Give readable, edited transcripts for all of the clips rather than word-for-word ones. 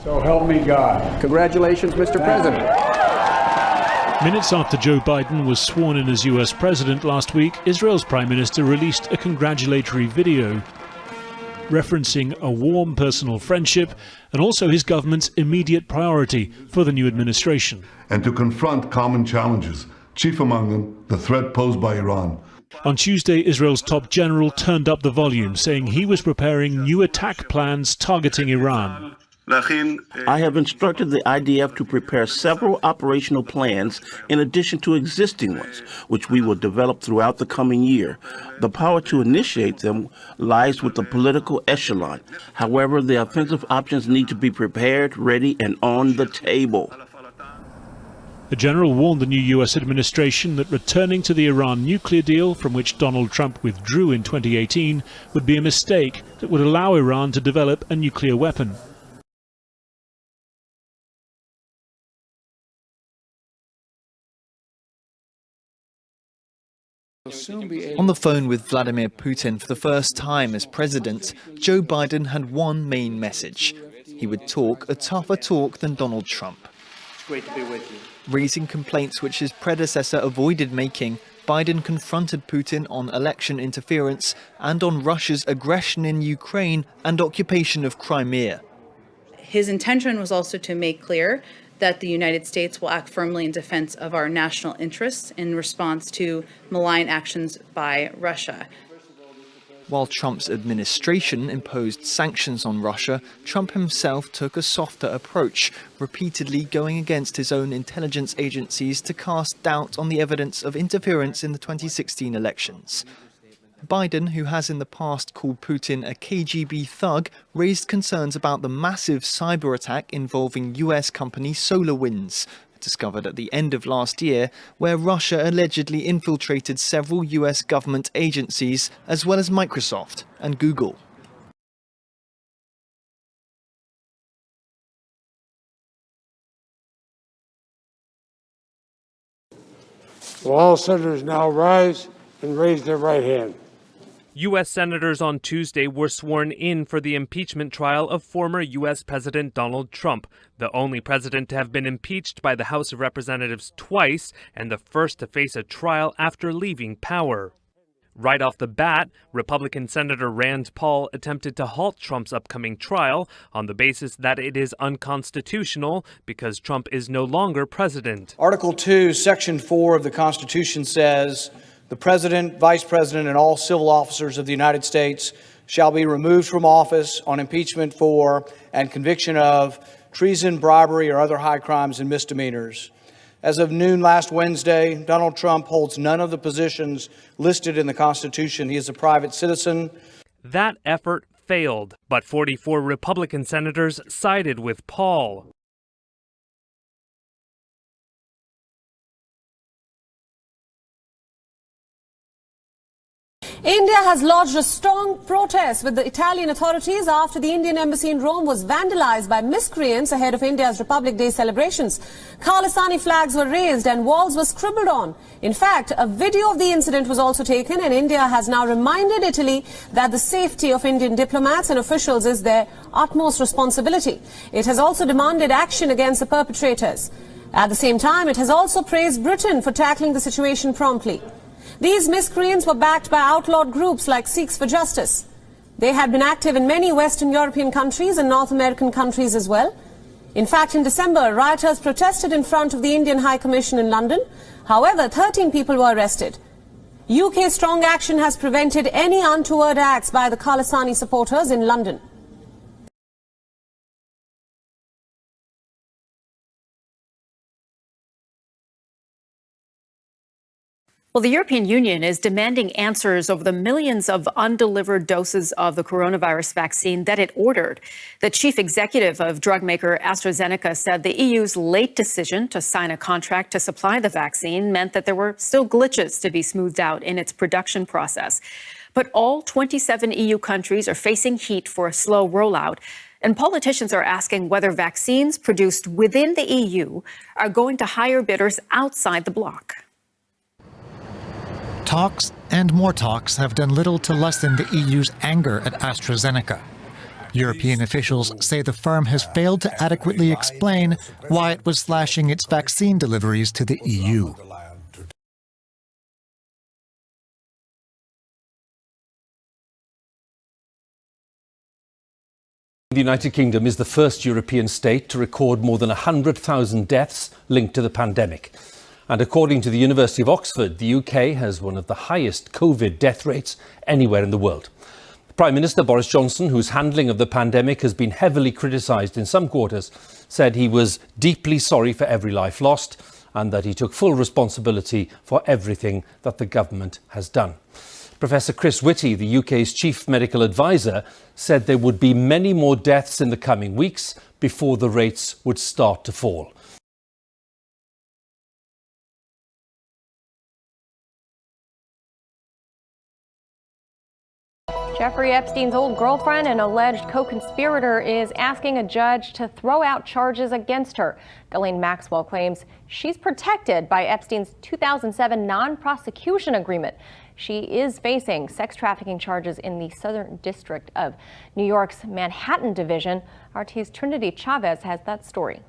So help me God. Congratulations, Mr. President. Minutes after Joe Biden was sworn in as US president last week, Israel's prime minister released a congratulatory video referencing a warm personal friendship and also his government's immediate priority for the new administration. And to confront common challenges, chief among them, the threat posed by Iran. On Tuesday, Israel's top general turned up the volume, saying he was preparing new attack plans targeting Iran. I have instructed the IDF to prepare several operational plans in addition to existing ones, which we will develop throughout the coming year. The power to initiate them lies with the political echelon. However, the offensive options need to be prepared, ready, and on the table. The general warned the new US administration that returning to the Iran nuclear deal, from which Donald Trump withdrew in 2018, would be a mistake that would allow Iran to develop a nuclear weapon. On the phone with Vladimir Putin for the first time as president, Joe Biden had one main message. He would talk a tougher talk than Donald Trump. It's great to be with you. Raising complaints which his predecessor avoided making, Biden confronted Putin on election interference and on Russia's aggression in Ukraine and occupation of Crimea. His intention was also to make clear that the United States will act firmly in defense of our national interests in response to malign actions by Russia. While Trump's administration imposed sanctions on Russia, Trump himself took a softer approach, repeatedly going against his own intelligence agencies to cast doubt on the evidence of interference in the 2016 elections. Biden, who has in the past called Putin a KGB thug, raised concerns about the massive cyber attack involving US company SolarWinds, discovered at the end of last year, where Russia allegedly infiltrated several US government agencies, as well as Microsoft and Google. Will all senators now rise and raise their right hand? U.S. senators on Tuesday were sworn in for the impeachment trial of former U.S. President Donald Trump, the only president to have been impeached by the House of Representatives twice and the first to face a trial after leaving power. Right off the bat, Republican Senator Rand Paul attempted to halt Trump's upcoming trial on the basis that it is unconstitutional because Trump is no longer president. Article 2, Section 4 of the Constitution says, "The President, Vice President, and all civil officers of the United States shall be removed from office on impeachment for and conviction of treason, bribery, or other high crimes and misdemeanors." As of noon last Wednesday, Donald Trump holds none of the positions listed in the Constitution. He is a private citizen. That effort failed, but 44 Republican senators sided with Paul. India has lodged a strong protest with the Italian authorities after the Indian embassy in Rome was vandalized by miscreants ahead of India's Republic Day celebrations. Khalisani flags were raised and walls were scribbled on. In fact, a video of the incident was also taken, and India has now reminded Italy that the safety of Indian diplomats and officials is their utmost responsibility. It has also demanded action against the perpetrators. At the same time, it has also praised Britain for tackling the situation promptly. These miscreants were backed by outlawed groups like Sikhs for Justice. They had been active in many Western European countries and North American countries as well. In fact, in December, rioters protested in front of the Indian High Commission in London. However, 13 people were arrested. UK strong action has prevented any untoward acts by the Khalisani supporters in London. Well, the European Union is demanding answers over the millions of undelivered doses of the coronavirus vaccine that it ordered. The chief executive of drug maker AstraZeneca said the EU's late decision to sign a contract to supply the vaccine meant that there were still glitches to be smoothed out in its production process. But all 27 EU countries are facing heat for a slow rollout. And politicians are asking whether vaccines produced within the EU are going to hire bidders outside the bloc. Talks and more talks have done little to lessen the EU's anger at AstraZeneca. European officials say the firm has failed to adequately explain why it was slashing its vaccine deliveries to the EU. The United Kingdom is the first European state to record more than 100,000 deaths linked to the pandemic. And according to the University of Oxford, the UK has one of the highest COVID death rates anywhere in the world. Prime Minister Boris Johnson, whose handling of the pandemic has been heavily criticised in some quarters, said he was deeply sorry for every life lost and that he took full responsibility for everything that the government has done. Professor Chris Whitty, the UK's chief medical advisor, said there would be many more deaths in the coming weeks before the rates would start to fall. Jeffrey Epstein's old girlfriend and alleged co-conspirator is asking a judge to throw out charges against her. Ghislaine Maxwell claims she's protected by Epstein's 2007 non-prosecution agreement. She is facing sex trafficking charges in the Southern District of New York's Manhattan Division. RT's Trinity Chavez has that story.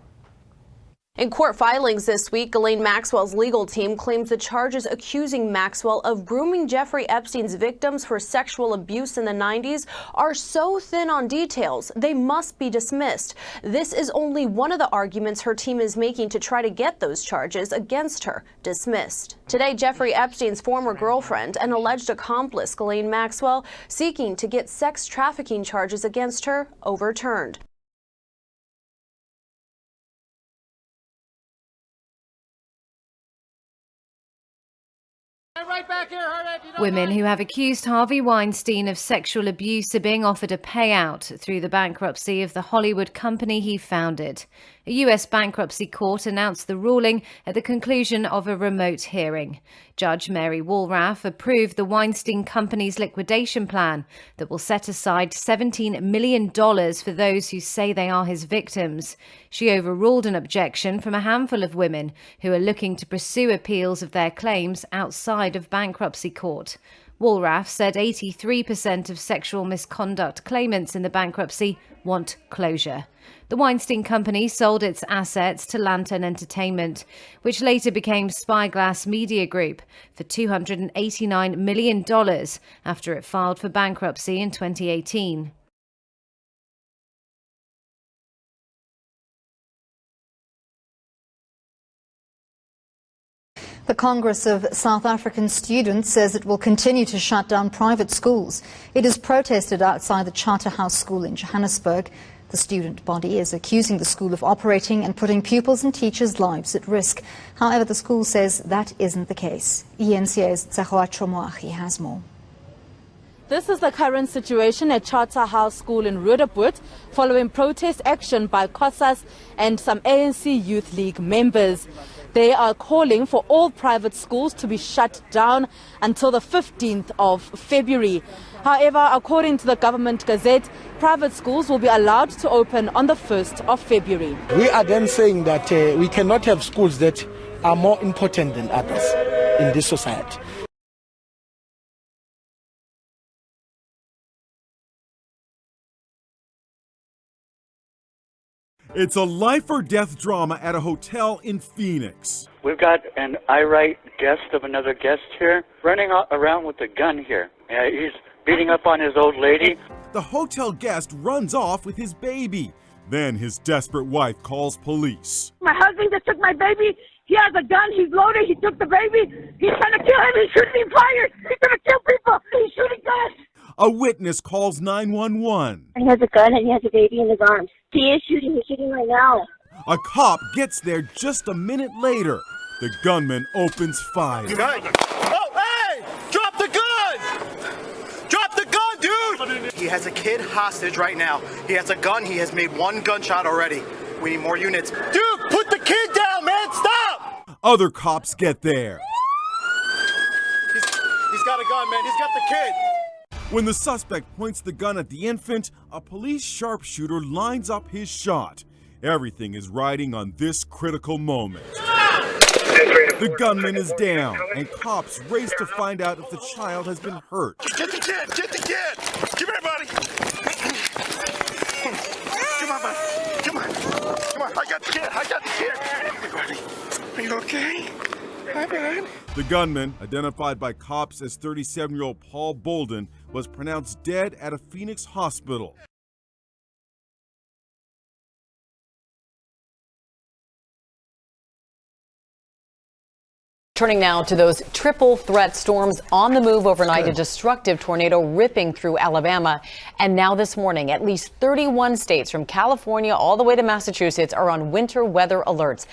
In court filings this week, Ghislaine Maxwell's legal team claims the charges accusing Maxwell of grooming Jeffrey Epstein's victims for sexual abuse in the 90s are so thin on details, they must be dismissed. This is only one of the arguments her team is making to try to get those charges against her dismissed. Today, Jeffrey Epstein's former girlfriend and alleged accomplice, Ghislaine Maxwell, seeking to get sex trafficking charges against her overturned. Women who have accused Harvey Weinstein of sexual abuse are being offered a payout through the bankruptcy of the Hollywood company he founded. A U.S. bankruptcy court announced the ruling at the conclusion of a remote hearing. Judge Mary Woolraff approved the Weinstein Company's liquidation plan that will set aside $17 million for those who say they are his victims. She overruled an objection from a handful of women who are looking to pursue appeals of their claims outside of bankruptcy court. Woolraff said 83% of sexual misconduct claimants in the bankruptcy want closure. The Weinstein Company sold its assets to Lantern Entertainment, which later became Spyglass Media Group, for $289 million after it filed for bankruptcy in 2018. The Congress of South African Students says it will continue to shut down private schools. It has protested outside the Charterhouse School in Johannesburg. The student body is accusing the school of operating and putting pupils and teachers' lives at risk. However, the school says that isn't the case. ENCA's Tsahoa Moahi has more. This is the current situation at Charterhouse School in Roodepoort following protest action by Cosas and some ANC Youth League members. They are calling for all private schools to be shut down until the 15th of February. However, according to the government gazette, private schools will be allowed to open on the 1st of February. We are then saying that we cannot have schools that are more important than others in this society. It's a life or death drama at a hotel in Phoenix. We've got an irate guest of another guest here running around with a gun here. He's beating up on his old lady. The hotel guest runs off with his baby. Then his desperate wife calls police. My husband just took my baby. He has a gun. He's loaded. He took the baby. He's trying to kill him. He's shooting fire. He's going to kill people. He's shooting guns. A witness calls 911. He has a gun and he has a baby in his arms. He is shooting. He's shooting right now. A cop gets there just a minute later. The gunman opens fire. Oh, hey! Drop the gun! Drop the gun, dude! He has a kid hostage right now. He has a gun. He has made one gunshot already. We need more units. Dude, put the kid down, man! Stop! Other cops get there. He's got a gun, man. He's got the kid. When the suspect points the gun at the infant, a police sharpshooter lines up his shot. Everything is riding on this critical moment. The gunman is down, and cops race to find out if the child has been hurt. Get the kid! Get the kid! Come here, buddy! Come on, buddy. Come on. Come on. I got the kid. I got the kid. Hey, buddy. Are you okay? Hi, bud. The gunman, identified by cops as 37-year-old Paul Bolden, was pronounced dead at a Phoenix hospital. Turning now to those triple threat storms on the move overnight, a destructive tornado ripping through Alabama. And now this morning, at least 31 states from California all the way to Massachusetts are on winter weather alerts.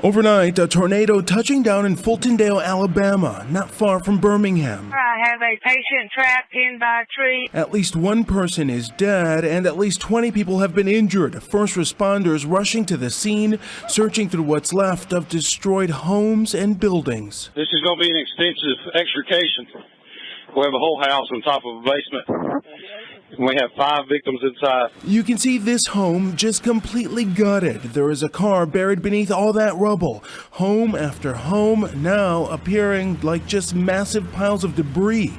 Overnight, a tornado touching down in Fultondale, Alabama, not far from Birmingham. I have a patient trapped in by a tree. At least one person is dead and at least 20 people have been injured. First responders rushing to the scene, searching through what's left of destroyed homes and buildings. This is going to be an extensive extrication. We have a whole house on top of a basement. We have 5 victims inside. You can see this home just completely gutted. There is a car buried beneath all that rubble. Home after home now appearing like just massive piles of debris.